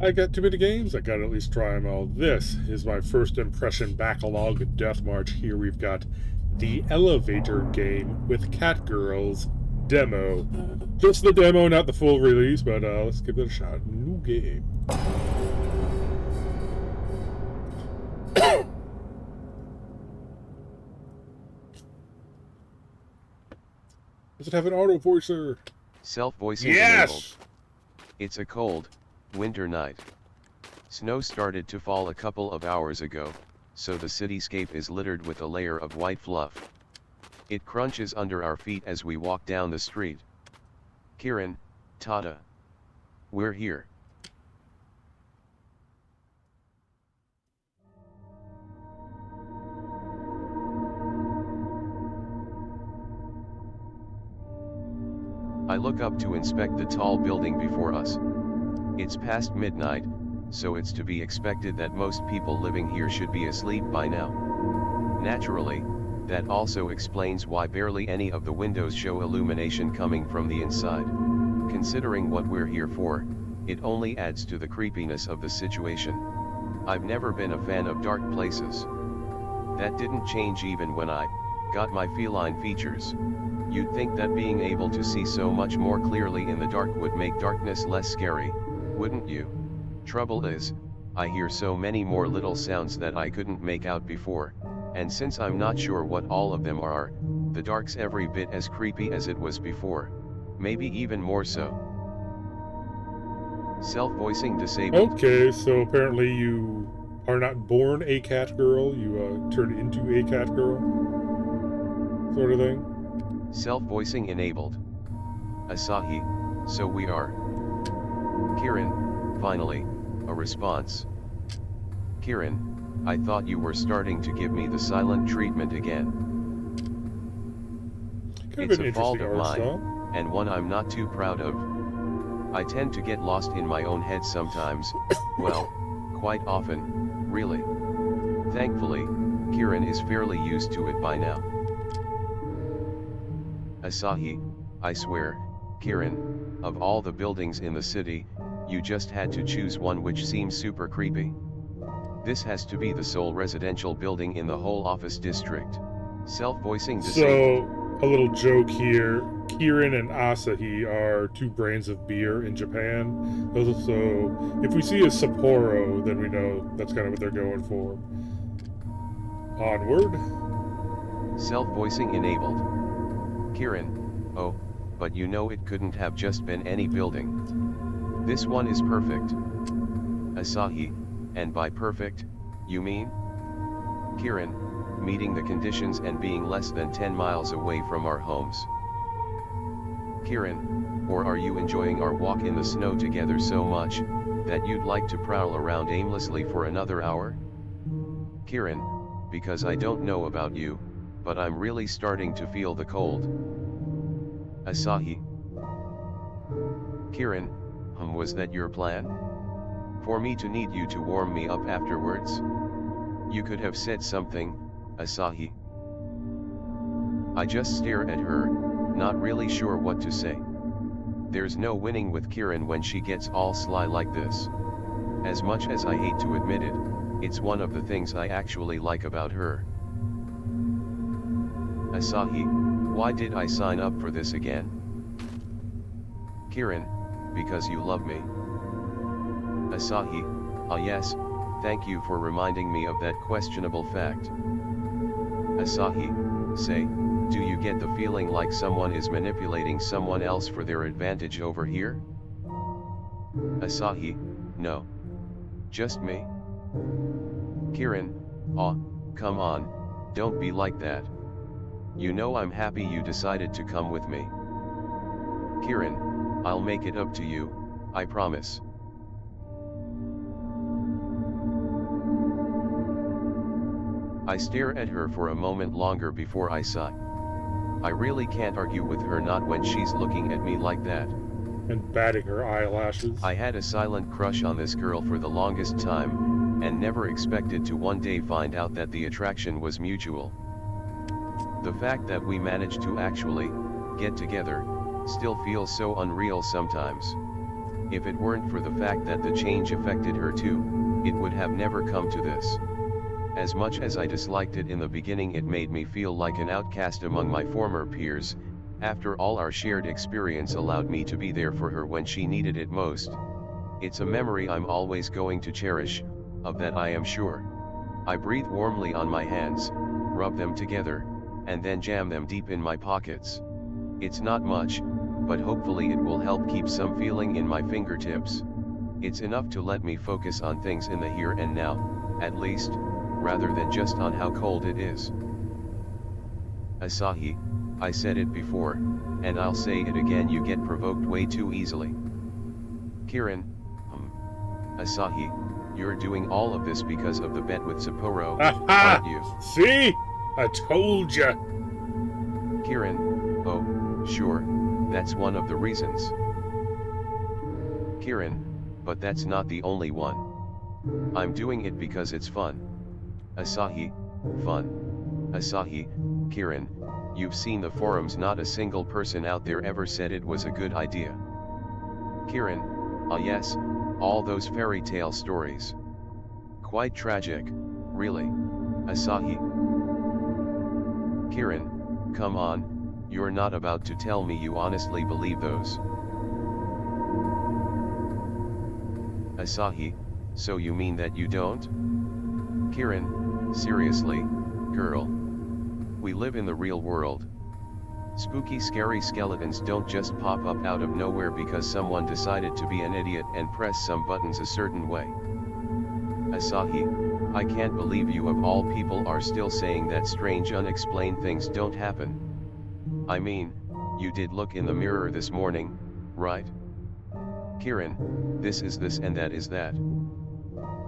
I got too many games, I gotta at least try them all. This is my first impression backlog Death March. Here we've got the Elvator game with Catgirls demo. Just the demo, not the full release, but let's give it a shot. New game. Does it have an auto voicer? Self-voicing Yes! enabled. It's a cold, winter night. Snow started to fall a couple of hours ago, so the cityscape is littered with a layer of white fluff. It crunches under our feet as we walk down the street. Kirin, Tata. We're here. I look up to inspect the tall building before us. It's past midnight, so it's to be expected that most people living here should be asleep by now. Naturally, that also explains why barely any of the windows show illumination coming from the inside. Considering what we're here for, it only adds to the creepiness of the situation. I've never been a fan of dark places. That didn't change even when I got my feline features. You'd think that being able to see so much more clearly in the dark would make darkness less scary, wouldn't you? Trouble is, I hear so many more little sounds that I couldn't make out before, and since I'm not sure what all of them are, the dark's every bit as creepy as it was before, maybe even more so. Self-voicing disabled. Okay, so apparently you are not born a cat girl, you turn into a cat girl, sort of thing. Self-voicing enabled. Asahi, so we are. Kirin, finally, a response. Kirin, I thought you were starting to give me the silent treatment again. Kind It's of an a fault interesting of art mine, style. and one I'm not too proud of. I tend to get lost in my own head sometimes, well, quite often, really. Thankfully, Kirin is fairly used to it by now. Asahi, I swear, Kirin, of all the buildings in the city, you just had to choose one which seems super creepy. This has to be the sole residential building in the whole office district. Self-voicing disabled. So, a little joke here. Kirin and Asahi are two brands of beer in Japan. So, if we see a Sapporo, then we know that's kind of what they're going for. Onward. Self-voicing enabled. Kirin, oh, but you know it couldn't have just been any building. This one is perfect. Asahi, and by perfect, you mean? Kirin, meeting the conditions and being less than 10 miles away from our homes. Kirin, or are you enjoying our walk in the snow together so much, that you'd like to prowl around aimlessly for another hour? Kirin, because I don't know about you, but I'm really starting to feel the cold. Asahi. Kirin, was that your plan? For me to need you to warm me up afterwards? You could have said something, Asahi. I just stare at her, not really sure what to say. There's no winning with Kirin when she gets all sly like this. As much as I hate to admit it, it's one of the things I actually like about her. Asahi, why did I sign up for this again? Kirin, because you love me. Asahi, ah yes, thank you for reminding me of that questionable fact. Asahi, say, do you get the feeling like someone is manipulating someone else for their advantage over here? Asahi, no. Just me? Kirin, aw, come on, don't be like that. You know I'm happy you decided to come with me. Kirin, I'll make it up to you, I promise. I stare at her for a moment longer before I sigh. I really can't argue with her, not when she's looking at me like that. And batting her eyelashes. I had a silent crush on this girl for the longest time, and never expected to one day find out that the attraction was mutual. The fact that we managed to actually get together still feels so unreal sometimes. If it weren't for the fact that the change affected her too, it would have never come to this. As much as I disliked it in the beginning, it made me feel like an outcast among my former peers. After all, our shared experience allowed me to be there for her when she needed it most. It's a memory I'm always going to cherish, of that I am sure. I breathe warmly on my hands, rub them together, and then jam them deep in my pockets. It's not much, but hopefully it will help keep some feeling in my fingertips. It's enough to let me focus on things in the here and now, at least, rather than just on how cold it is. Asahi, I said it before, and I'll say it again, you get provoked way too easily. Kirin, Asahi, you're doing all of this because of the bet with Sapporo, aren't you? See? I told ya! Kirin, oh, sure, that's one of the reasons. Kirin, but that's not the only one. I'm doing it because it's fun. Asahi, fun. Asahi, Kirin, you've seen the forums, not a single person out there ever said it was a good idea. Kirin, ah yes, all those fairy tale stories. Quite tragic, really. Asahi. Kirin, come on, you're not about to tell me you honestly believe those. Asahi, so you mean that you don't? Kirin, seriously, girl. We live in the real world. Spooky scary skeletons don't just pop up out of nowhere because someone decided to be an idiot and press some buttons a certain way. Asahi, I can't believe you of all people are still saying that strange unexplained things don't happen. I mean, you did look in the mirror this morning, right? Kirin, this is this and that is that.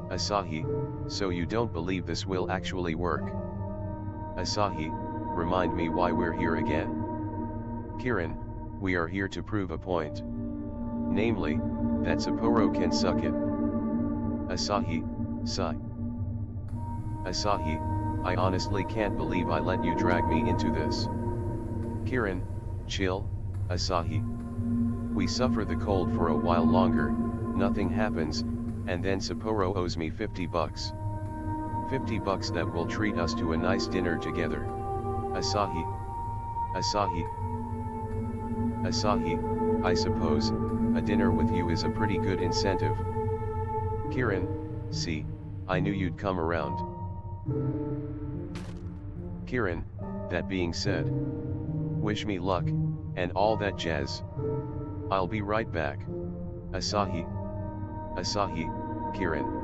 Asahi, so you don't believe this will actually work? Asahi, remind me why we're here again. Kirin, we are here to prove a point. Namely, that Sapporo can suck it. Asahi, sigh. Asahi, I honestly can't believe I let you drag me into this. Kirin, chill, Asahi. We suffer the cold for a while longer, nothing happens, and then Sapporo owes me $50. $50 that will treat us to a nice dinner together. Asahi. Asahi. Asahi, I suppose, a dinner with you is a pretty good incentive. Kirin, see, I knew you'd come around. Kirin, that being said, wish me luck, and all that jazz. I'll be right back. Asahi. Asahi, Kirin.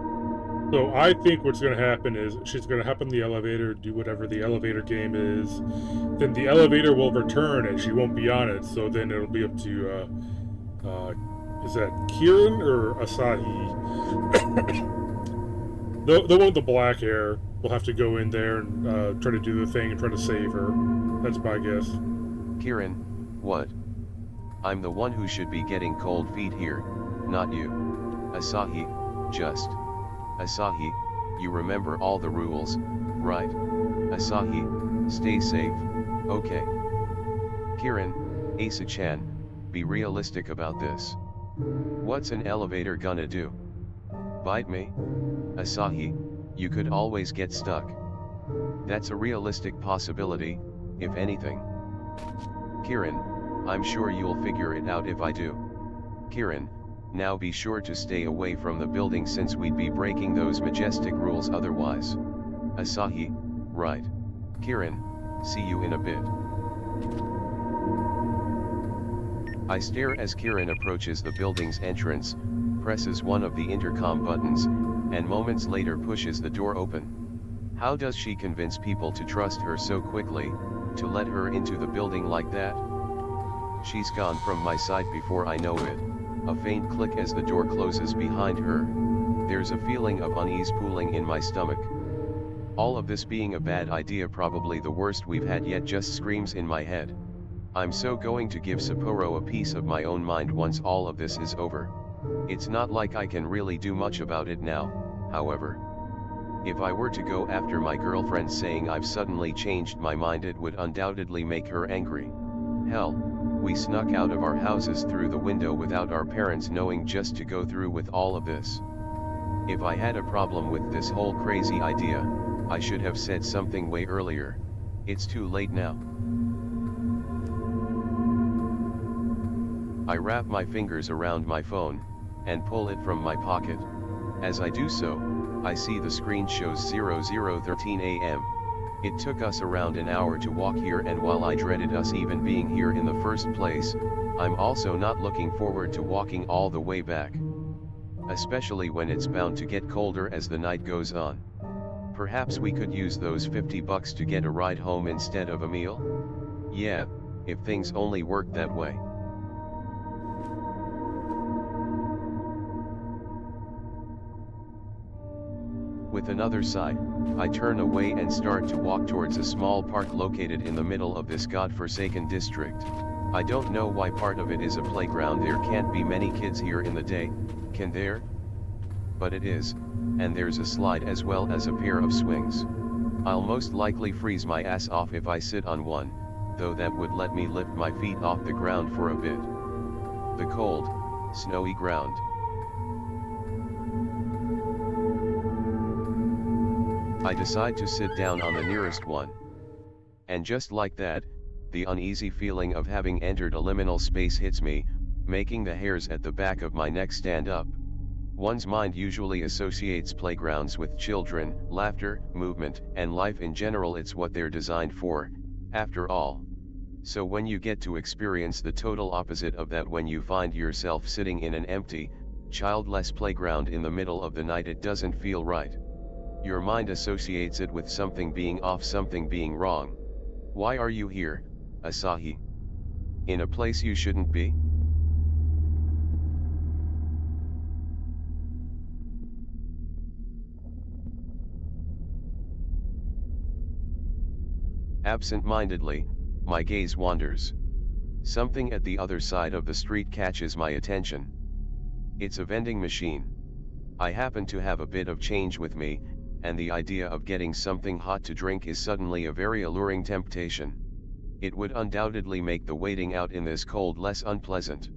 So I think what's going to happen is she's going to hop in the elevator, do whatever the elevator game is, then the elevator will return and she won't be on it, so then it'll be up to, is that Kirin or Asahi? the one with the black hair will have to go in there and try to do the thing and try to save her. That's my guess. Kirin, what? I'm the one who should be getting cold feet here, not you. Asahi, just. Asahi, you remember all the rules, right? Asahi, stay safe, okay? Kirin, Asa-chan, be realistic about this. What's an elevator gonna do? Bite me? Asahi, you could always get stuck. That's a realistic possibility, if anything. Kirin, I'm sure you'll figure it out if I do. Kirin, now be sure to stay away from the building since we'd be breaking those majestic rules otherwise. Asahi, right. Kirin, see you in a bit. I stare as Kirin approaches the building's entrance, presses one of the intercom buttons, and moments later pushes the door open. How does she convince people to trust her so quickly, to let her into the building like that? She's gone from my side before I know it. A faint click as the door closes behind her. There's a feeling of unease pooling in my stomach. All of this being a bad idea, probably the worst we've had yet, just screams in my head. I'm so going to give Sapporo a piece of my own mind once all of this is over. It's not like I can really do much about it now, however. If I were to go after my girlfriend saying I've suddenly changed my mind, it would undoubtedly make her angry. Hell, We snuck out of our houses through the window without our parents knowing, just to go through with all of this. If I had a problem with this whole crazy idea, I should have said something way earlier. It's too late now. I wrap my fingers around my phone, and pull it from my pocket. As I do so, I see the screen shows 0013 AM. It took us around an hour to walk here, and while I dreaded us even being here in the first place, I'm also not looking forward to walking all the way back. Especially when it's bound to get colder as the night goes on. Perhaps we could use those $50 to get a ride home instead of a meal? Yeah, if things only worked that way. With another sigh, I turn away and start to walk towards a small park located in the middle of this godforsaken district. I don't know why part of it is a playground. There can't be many kids here in the day, can there? But it is, and there's a slide as well as a pair of swings. I'll most likely freeze my ass off if I sit on one, though that would let me lift my feet off the ground for a bit. The cold, snowy ground. I decide to sit down on the nearest one. And just like that, the uneasy feeling of having entered a liminal space hits me, making the hairs at the back of my neck stand up. One's mind usually associates playgrounds with children, laughter, movement, and life in general. It's what they're designed for, after all. So when you get to experience the total opposite of that, when you find yourself sitting in an empty, childless playground in the middle of the night, it doesn't feel right. Your mind associates it with something being off, something being wrong. Why are you here, Asahi? In a place you shouldn't be? Absent-mindedly, my gaze wanders. Something at the other side of the street catches my attention. It's a vending machine. I happen to have a bit of change with me, and the idea of getting something hot to drink is suddenly a very alluring temptation. It would undoubtedly make the waiting out in this cold less unpleasant.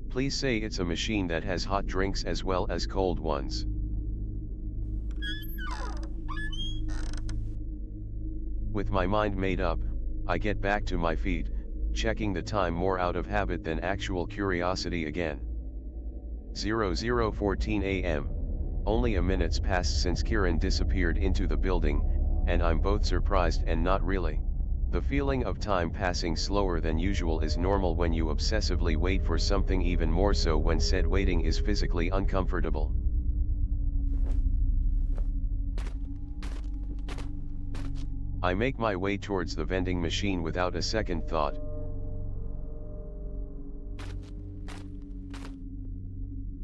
Please say it's a machine that has hot drinks as well as cold ones. With my mind made up, I get back to my feet, checking the time more out of habit than actual curiosity again. 0014 AM. Only a minute's passed since Kirin disappeared into the building, and I'm both surprised and not really. The feeling of time passing slower than usual is normal when you obsessively wait for something, even more so when said waiting is physically uncomfortable. I make my way towards the vending machine without a second thought.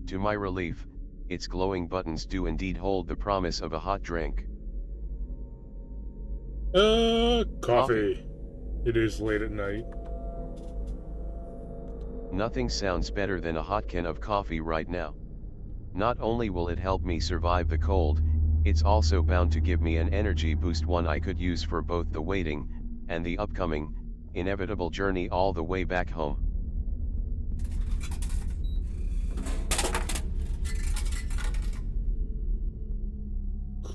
To my relief, its glowing buttons do indeed hold the promise of a hot drink. Coffee. It is late at night. Nothing sounds better than a hot can of coffee right now. Not only will it help me survive the cold, it's also bound to give me an energy boost, one I could use for both the waiting, and the upcoming, inevitable journey all the way back home.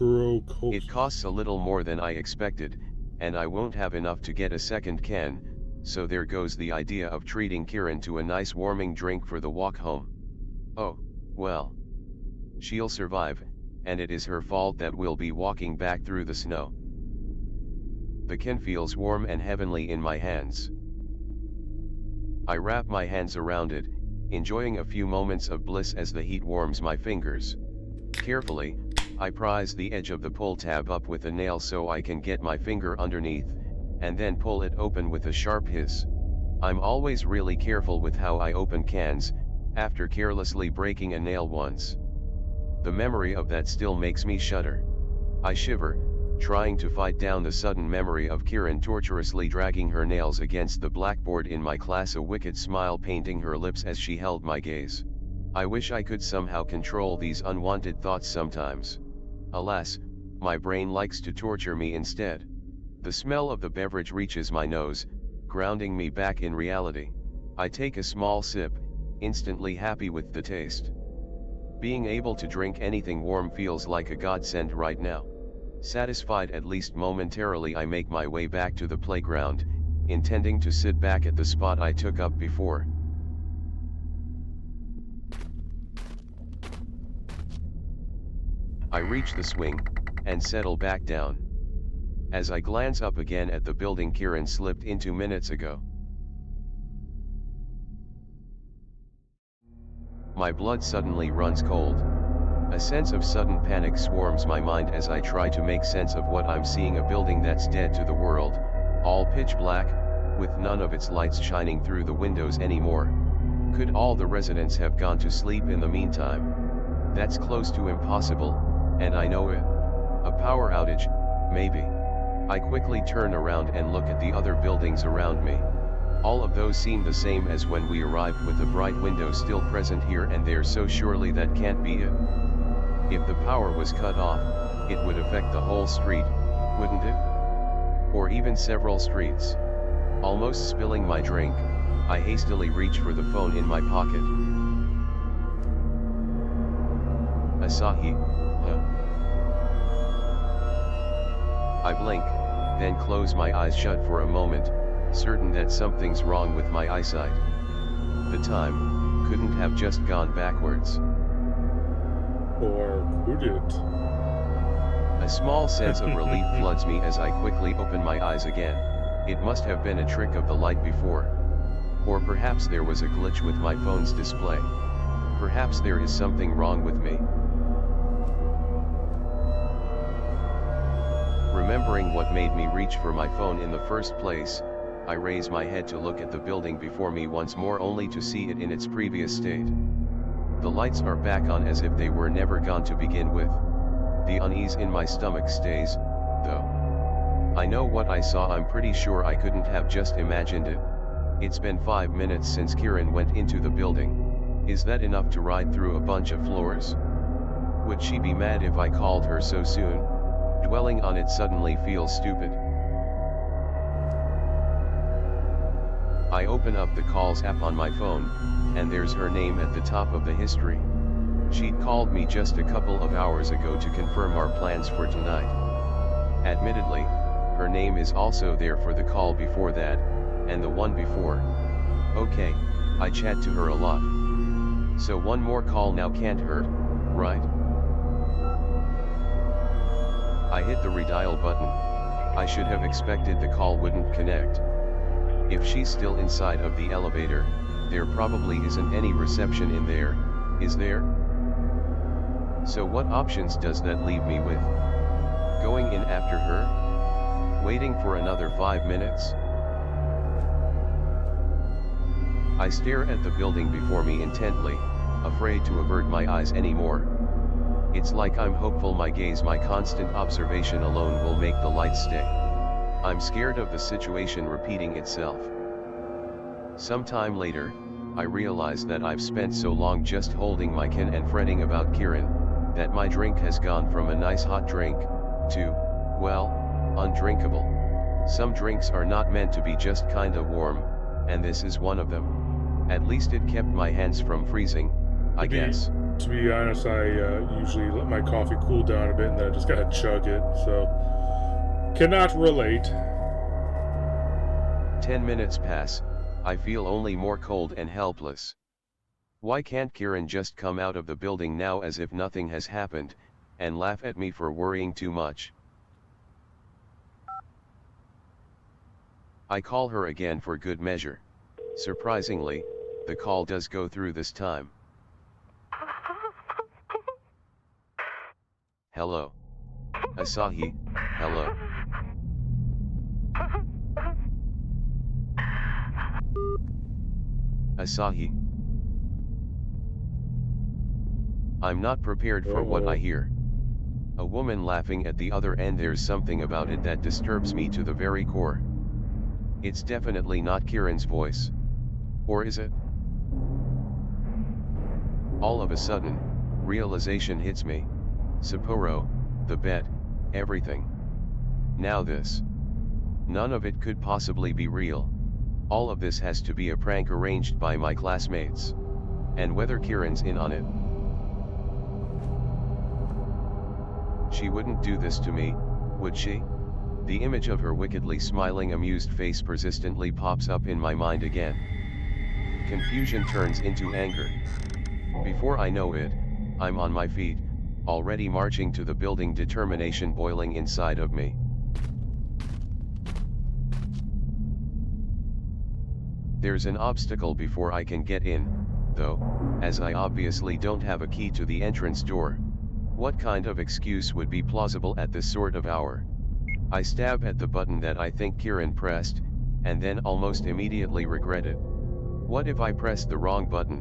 It costs a little more than I expected, and I won't have enough to get a second can, so there goes the idea of treating Kirin to a nice warming drink for the walk home. Oh, well. She'll survive, and it is her fault that we'll be walking back through the snow. The can feels warm and heavenly in my hands. I wrap my hands around it, enjoying a few moments of bliss as the heat warms my fingers. Carefully, I prise the edge of the pull tab up with a nail so I can get my finger underneath, and then pull it open with a sharp hiss. I'm always really careful with how I open cans, after carelessly breaking a nail once. The memory of that still makes me shudder. I shiver, trying to fight down the sudden memory of Kirin torturously dragging her nails against the blackboard in my class, a wicked smile painting her lips as she held my gaze. I wish I could somehow control these unwanted thoughts sometimes. Alas, my brain likes to torture me instead. The smell of the beverage reaches my nose, grounding me back in reality. I take a small sip, instantly happy with the taste. Being able to drink anything warm feels like a godsend right now. Satisfied at least momentarily, I make my way back to the playground, intending to sit back at the spot I took up before. I reach the swing, and settle back down. As I glance up again at the building Kirin slipped into minutes ago, my blood suddenly runs cold. A sense of sudden panic swarms my mind as I try to make sense of what I'm seeing. A building that's dead to the world, all pitch black, with none of its lights shining through the windows anymore. Could all the residents have gone to sleep in the meantime? That's close to impossible, and I know it. A power outage, maybe. I quickly turn around and look at the other buildings around me. All of those seem the same as when we arrived, with a bright window still present here and there, so surely that can't be it. If the power was cut off, it would affect the whole street, wouldn't it? Or even several streets. Almost spilling my drink, I hastily reach for the phone in my pocket. Asahi, huh? I blink, then close my eyes shut for a moment, certain that something's wrong with my eyesight. The time couldn't have just gone backwards. Or could it? A small sense of relief floods me as I quickly open my eyes again. It must have been a trick of the light before. Or perhaps there was a glitch with my phone's display. Perhaps there is something wrong with me. Remembering what made me reach for my phone in the first place, I raise my head to look at the building before me once more, only to see it in its previous state. The lights are back on as if they were never gone to begin with. The unease in my stomach stays, though. I know what I saw. I'm pretty sure I couldn't have just imagined it. It's been 5 minutes since Kirin went into the building. Is that enough to ride through a bunch of floors? Would she be mad if I called her so soon? Dwelling on it suddenly feels stupid. I open up the calls app on my phone, and there's her name at the top of the history. She'd called me just a couple of hours ago to confirm our plans for tonight. Admittedly, her name is also there for the call before that, and the one before. Okay, I chat to her a lot. So one more call now can't hurt, right? I hit the redial button. I should have expected the call wouldn't connect. If she's still inside of the elevator, there probably isn't any reception in there, is there? So what options does that leave me with? Going in after her? Waiting for another 5 minutes? I stare at the building before me intently, afraid to avert my eyes anymore. It's like I'm hopeful my gaze, my constant observation alone will make the lights stay. I'm scared of the situation repeating itself. Sometime later, I realize that I've spent so long just holding my chin and fretting about Kirin, that my drink has gone from a nice hot drink, to, well, undrinkable. Some drinks are not meant to be just kinda warm, and this is one of them. At least it kept my hands from freezing, I guess. To be honest, I usually let my coffee cool down a bit and then I just gotta chug it, so cannot relate. 10 minutes pass, I feel only more cold and helpless. Why can't Kirin just come out of the building now as if nothing has happened, and laugh at me for worrying too much? I call her again for good measure. Surprisingly, the call does go through this time. Hello. Asahi, hello. Asahi. I'm not prepared for what I hear. A woman laughing at the other end. There's something about it that disturbs me to the very core. It's definitely not Kirin's voice. Or is it? All of a sudden, realization hits me. Sapporo, the bed, everything. Now this. None of it could possibly be real. All of this has to be a prank arranged by my classmates. And whether Kirin's in on it. She wouldn't do this to me, would she? The image of her wickedly smiling amused face persistently pops up in my mind again. Confusion turns into anger. Before I know it, I'm on my feet, already marching to the building, determination boiling inside of me. There's an obstacle before I can get in, though, as I obviously don't have a key to the entrance door. What kind of excuse would be plausible at this sort of hour? I stab at the button that I think Kirin pressed, and then almost immediately regret it. What if I press the wrong button?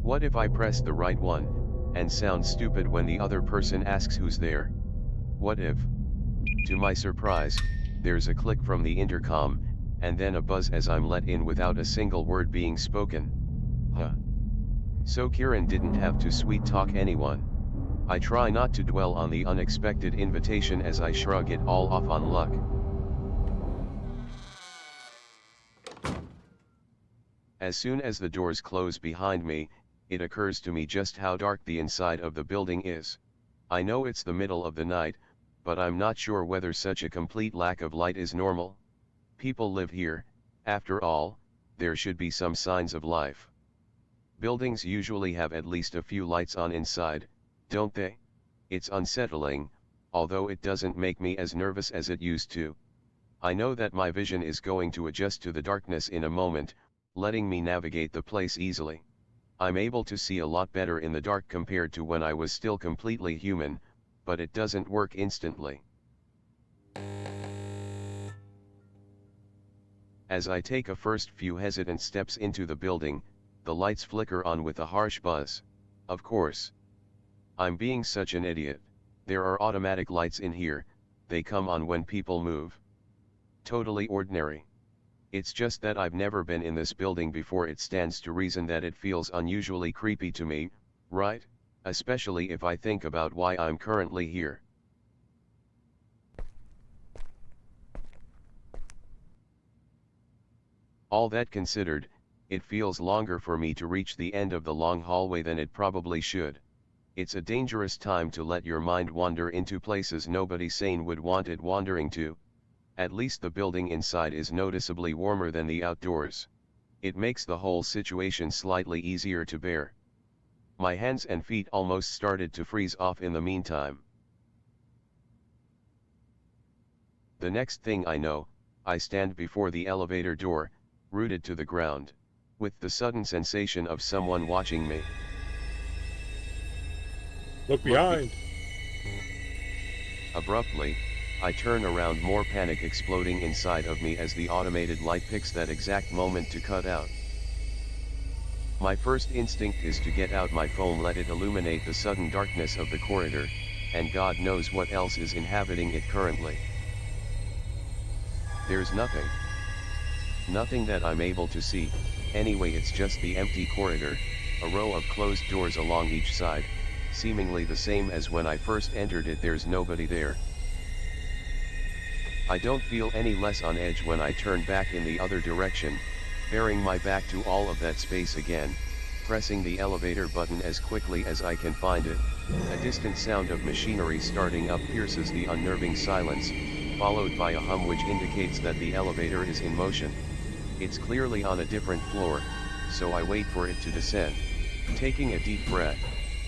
What if I press the right one, and sound stupid when the other person asks who's there? What if? To my surprise, there's a click from the intercom, and then a buzz as I'm let in without a single word being spoken. Huh. So Kirin didn't have to sweet talk anyone. I try not to dwell on the unexpected invitation as I shrug it all off on luck. As soon as the doors close behind me, it occurs to me just how dark the inside of the building is. I know it's the middle of the night, but I'm not sure whether such a complete lack of light is normal. People live here, after all, there should be some signs of life. Buildings usually have at least a few lights on inside, don't they? It's unsettling, although it doesn't make me as nervous as it used to. I know that my vision is going to adjust to the darkness in a moment, letting me navigate the place easily. I'm able to see a lot better in the dark compared to when I was still completely human, but it doesn't work instantly. As I take a first few hesitant steps into the building, the lights flicker on with a harsh buzz. Of course. I'm being such an idiot. There are automatic lights in here, they come on when people move. Totally ordinary. It's just that I've never been in this building before. It stands to reason that it feels unusually creepy to me, right? Especially if I think about why I'm currently here. All that considered, it feels longer for me to reach the end of the long hallway than it probably should. It's a dangerous time to let your mind wander into places nobody sane would want it wandering to. At least the building inside is noticeably warmer than the outdoors. It makes the whole situation slightly easier to bear. My hands and feet almost started to freeze off in the meantime. The next thing I know, I stand before the elevator door, rooted to the ground, with the sudden sensation of someone watching me. Look behind! Abruptly, I turn around, more panic exploding inside of me as the automated light picks that exact moment to cut out. My first instinct is to get out my phone, let it illuminate the sudden darkness of the corridor, and God knows what else is inhabiting it currently. There's nothing. Nothing that I'm able to see. Anyway, it's just the empty corridor, a row of closed doors along each side, seemingly the same as when I first entered it. There's nobody there. I don't feel any less on edge when I turn back in the other direction, bearing my back to all of that space again, pressing the elevator button as quickly as I can find it. A distant sound of machinery starting up pierces the unnerving silence, followed by a hum which indicates that the elevator is in motion. It's clearly on a different floor, so I wait for it to descend. Taking a deep breath,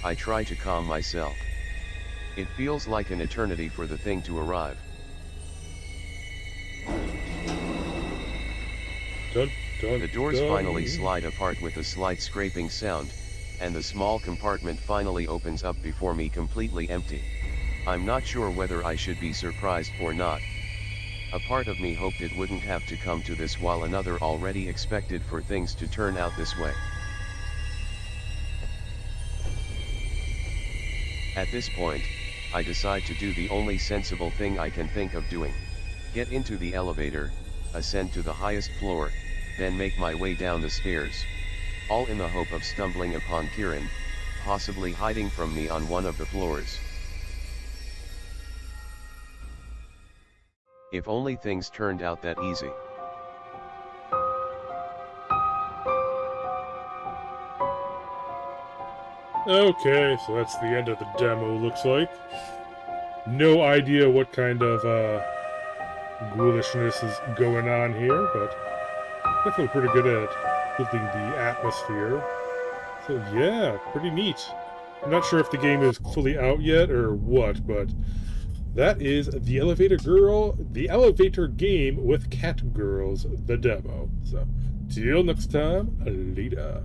I try to calm myself. It feels like an eternity for the thing to arrive. The doors finally slide apart with a slight scraping sound, and the small compartment finally opens up before me, completely empty. I'm not sure whether I should be surprised or not. A part of me hoped it wouldn't have to come to this, while another already expected for things to turn out this way. At this point, I decide to do the only sensible thing I can think of doing. Get into the elevator, ascend to the highest floor, then make my way down the stairs. All in the hope of stumbling upon Kirin, possibly hiding from me on one of the floors. If only things turned out that easy. Okay, so that's the end of the demo, looks like. No idea what kind of ghoulishness is going on here, but definitely pretty good at building the atmosphere. So yeah, pretty neat. I'm not sure if the game is fully out yet or what, but that is the Elevator game with Catgirls, the demo. So till next time, later.